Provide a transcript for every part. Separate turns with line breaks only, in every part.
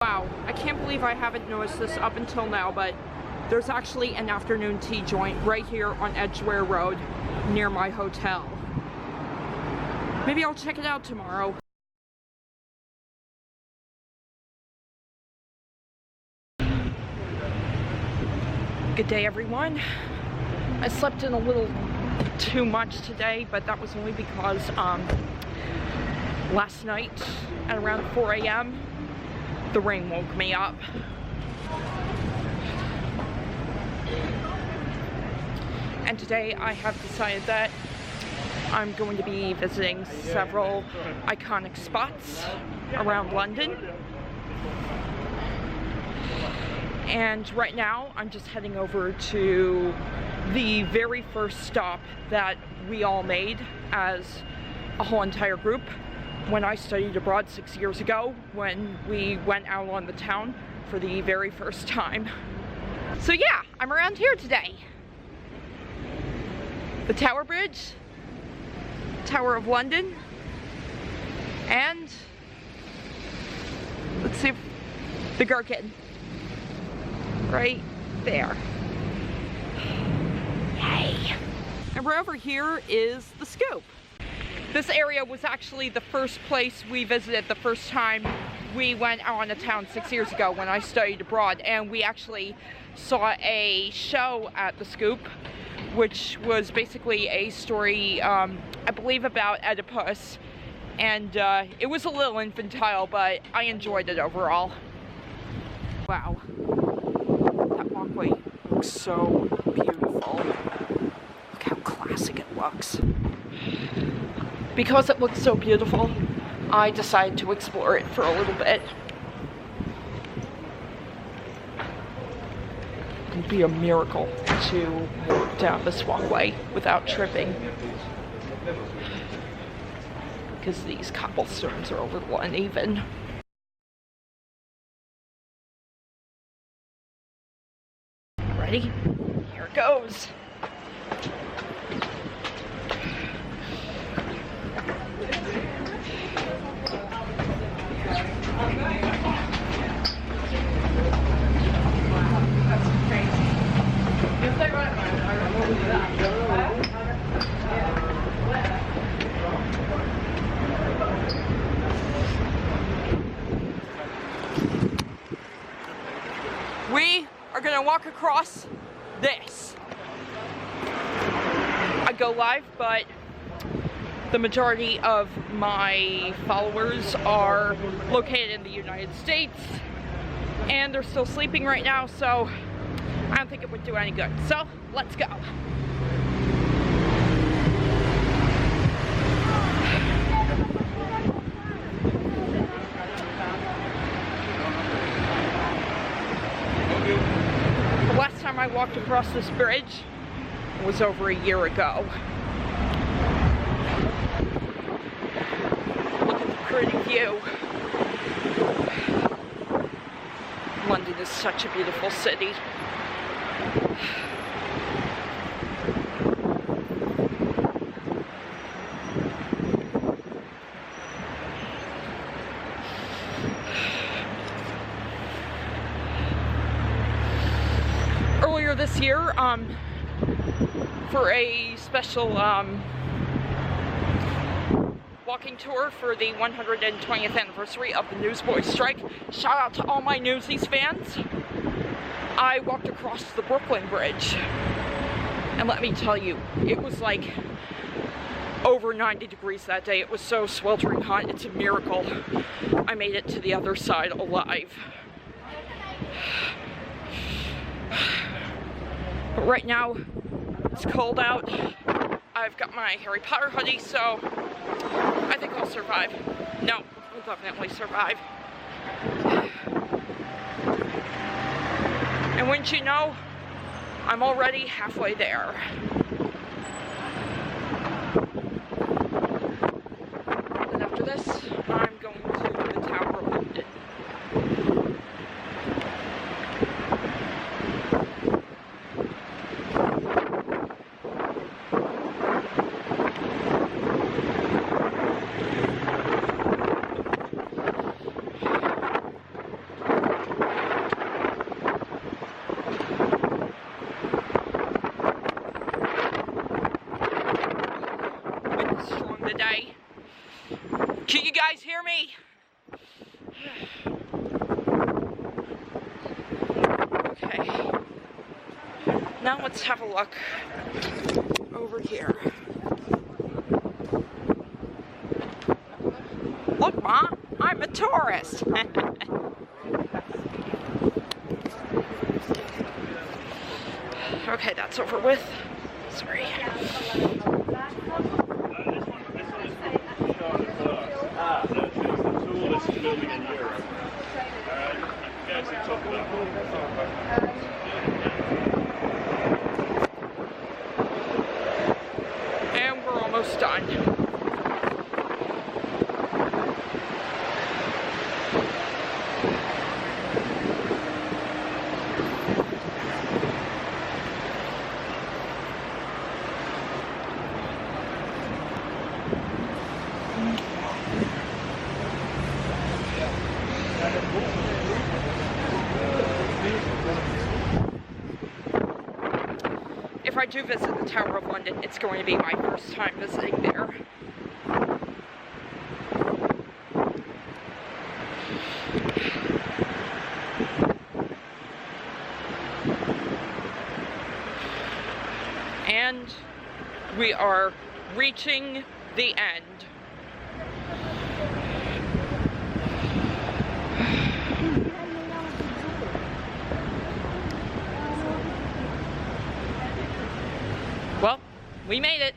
Wow, I can't believe I haven't noticed this up until now, but there's actually an afternoon tea joint right here on Edgware Road near my hotel. Maybe I'll check it out tomorrow. Good day, everyone. I slept in a little too much today, but that was only because last night at around 4 a.m. the rain woke me up. And today I have decided that I'm going to be visiting several iconic spots around London. And right now I'm just heading over to the very first stop that we all made as a whole entire group when I studied abroad 6 years ago, when we went out on the town for the very first time. So yeah, I'm around here today. The Tower Bridge, Tower of London, and let's see, the Gherkin, right there. Yay! And right over here is the Scoop. This area was actually the first place we visited the first time we went out on the town 6 years ago when I studied abroad, and we actually saw a show at the Scoop, which was basically a story, I believe, about Oedipus, and it was a little infantile, but I enjoyed it overall. Wow, that walkway looks so beautiful. Look how classic it looks. Because it looks so beautiful, I decided to explore it for a little bit. It'd be a miracle to walk down this walkway without tripping, because these cobblestones are a little uneven. Ready? Here it goes. We are gonna walk across this. I go live, but the majority of my followers are located in the United States, and they're still sleeping right now, so I don't think it would do any good. So, let's go. The last time I walked across this bridge was over a year ago. Look at the pretty view. London is such a beautiful city. Earlier this year, for a special walking tour for the 120th anniversary of the Newsboys strike, shout out to all my Newsies fans, I walked across the Brooklyn Bridge, and let me tell you, it was like over 90 degrees that day. It was so sweltering hot, it's a miracle I made it to the other side alive. But right now, it's cold out. I've got my Harry Potter hoodie, so I think I'll survive. No, I'll definitely survive. And wouldn't you know, I'm already halfway there. And after this, I'm going to the Tower of London. me. Okay. Now let's have a look over here. Look, Ma, I'm a tourist. Okay, that's over with. Sorry. And we're almost done. If I do visit the Tower of London, it's going to be my first time visiting there. And we are reaching the end. Well, we made it.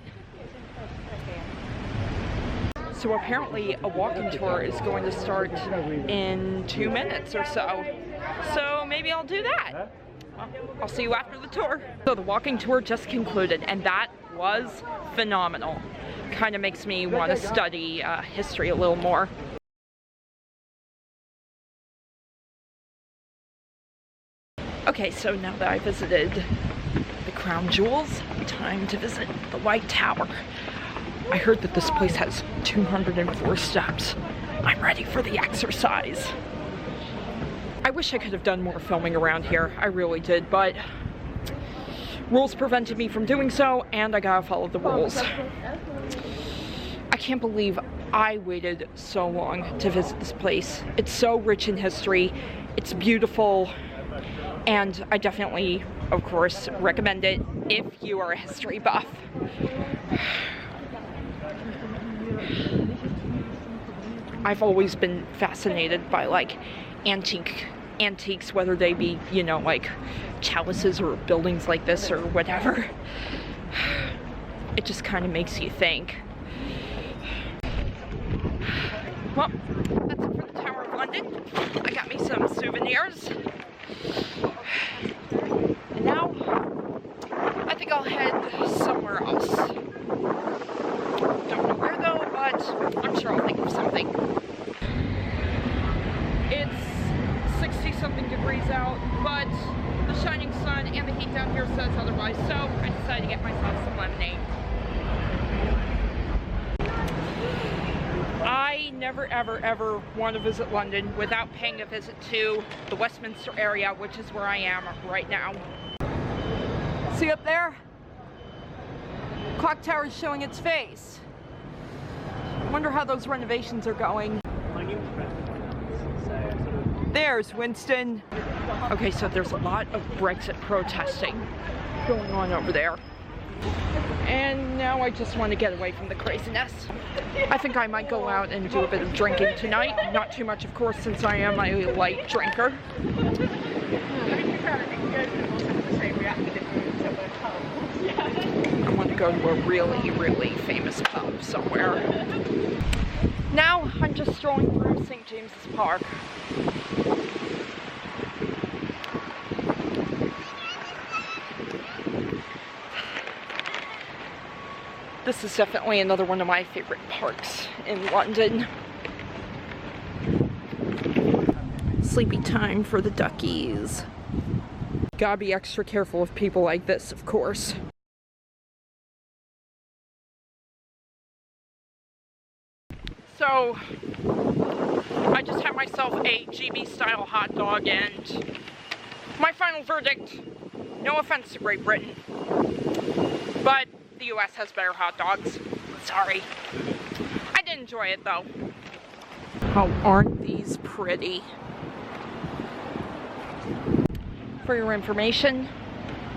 So apparently a walking tour is going to start in 2 minutes or so. So maybe I'll do that. Well, I'll see you after the tour. So the walking tour just concluded, and that was phenomenal. Kind of makes me want to study history a little more. Okay, so now that I visited the Crown Jewels, time to visit the White Tower. I heard that this place has 204 steps. I'm ready for the exercise. I wish I could have done more filming around here. I really did, but rules prevented me from doing so, and I gotta follow the rules. I can't believe I waited so long to visit this place. It's so rich in history, it's beautiful, and I definitely, of course, recommend it if you are a history buff. I've always been fascinated by like antiques, whether they be, you know, like chalices or buildings like this or whatever. It just kind of makes you think. Well, that's it for the Tower of London. I got me some souvenirs. And now, I think I'll head somewhere else. Don't know where though, but I'm sure I'll think of something. It's 60-something degrees out, but the shining sun and the heat down here says otherwise, so I decided to get myself some lemonade. I never ever want to visit London without paying a visit to the Westminster area, which is where I am right now. See up there? Clock Tower is showing its face. Wonder how those renovations are going. There's Winston. Okay, so there's a lot of Brexit protesting going on over there. And now I just want to get away from the craziness. I think I might go out and do a bit of drinking tonight. Not too much, of course, since I am a light drinker. I want to go to a really famous pub somewhere. Now I'm just strolling through St. James's Park. This is definitely another one of my favorite parks in London. Sleepy time for the duckies. Gotta be extra careful of people like this, of course. So, I just had myself a GB-style hot dog, and my final verdict, no offense to Great Britain, but the US has better hot dogs. Sorry. I did enjoy it though. Oh, aren't these pretty? For your information,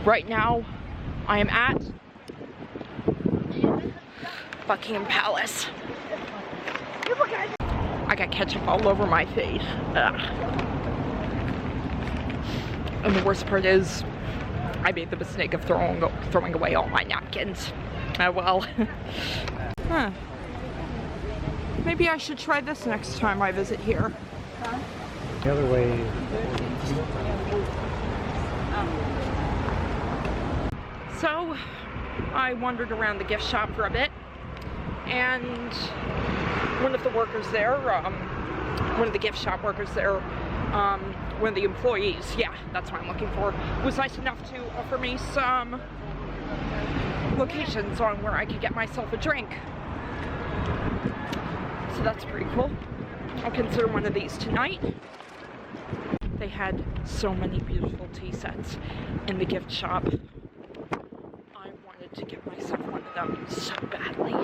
right now I am at Buckingham Palace. I got ketchup all over my face. Ugh. And the worst part is, I made the mistake of throwing away all my napkins. Oh well. Huh. Maybe I should try this next time I visit here.
The other way.
So, I wandered around the gift shop for a bit, and one of the workers there, one of the gift shop workers there, one of the employees, yeah, that's what I'm looking for, was nice enough to offer me some locations on where I could get myself a drink. So that's pretty cool. I'll consider one of these tonight. They had so many beautiful tea sets in the gift shop. I wanted to get myself one of them so badly.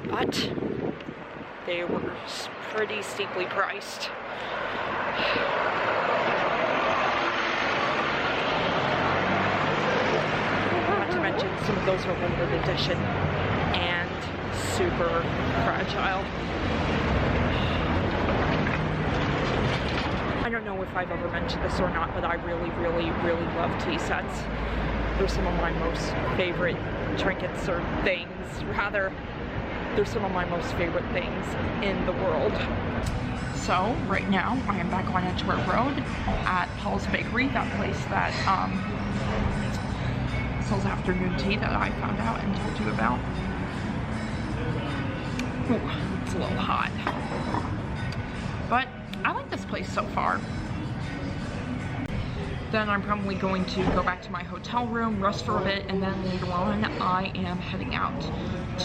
But they were pretty steeply priced. Not to mention some of those are limited edition and super fragile. I don't know if I've ever mentioned this or not, but I really, really, really love tea sets. They're some of my most favorite trinkets or things. Rather, they're some of my most favorite things in the world. So, right now, I am back on Edgeworth Road at Paul's Bakery, that place that sells afternoon tea that I found out and told you about. Ooh, it's a little hot. But I like this place so far. Then I'm probably going to go back to my hotel room, rest for a bit, and then later on I am heading out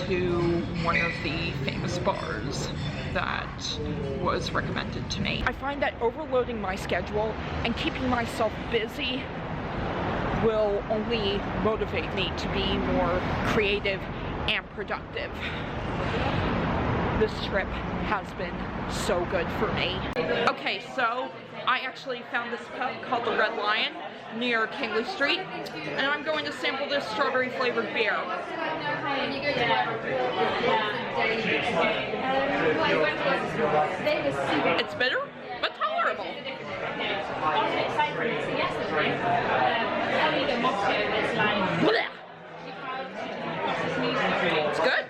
to one of the famous bars that was recommended to me. I find that overloading my schedule and keeping myself busy will only motivate me to be more creative and productive. This trip has been so good for me. Okay, so I actually found this pub called the Red Lion near Kingley Street, and I'm going to sample this strawberry flavored beer. It's bitter, but tolerable. Blech. It's good.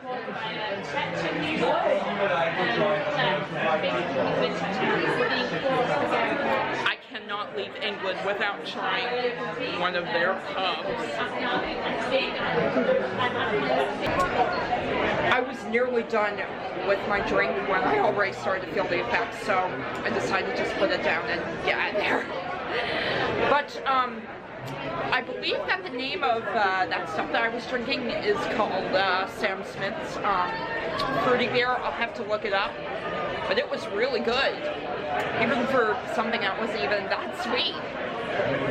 I cannot leave England without trying one of their pubs. I was nearly done with my drink when I already started to feel the effects, so I decided to just put it down and get out of there. But I believe that the name of that stuff that I was drinking is called Sam Smith's fruity beer. I'll have to look it up, but it was really good, even for something that wasn't even that sweet.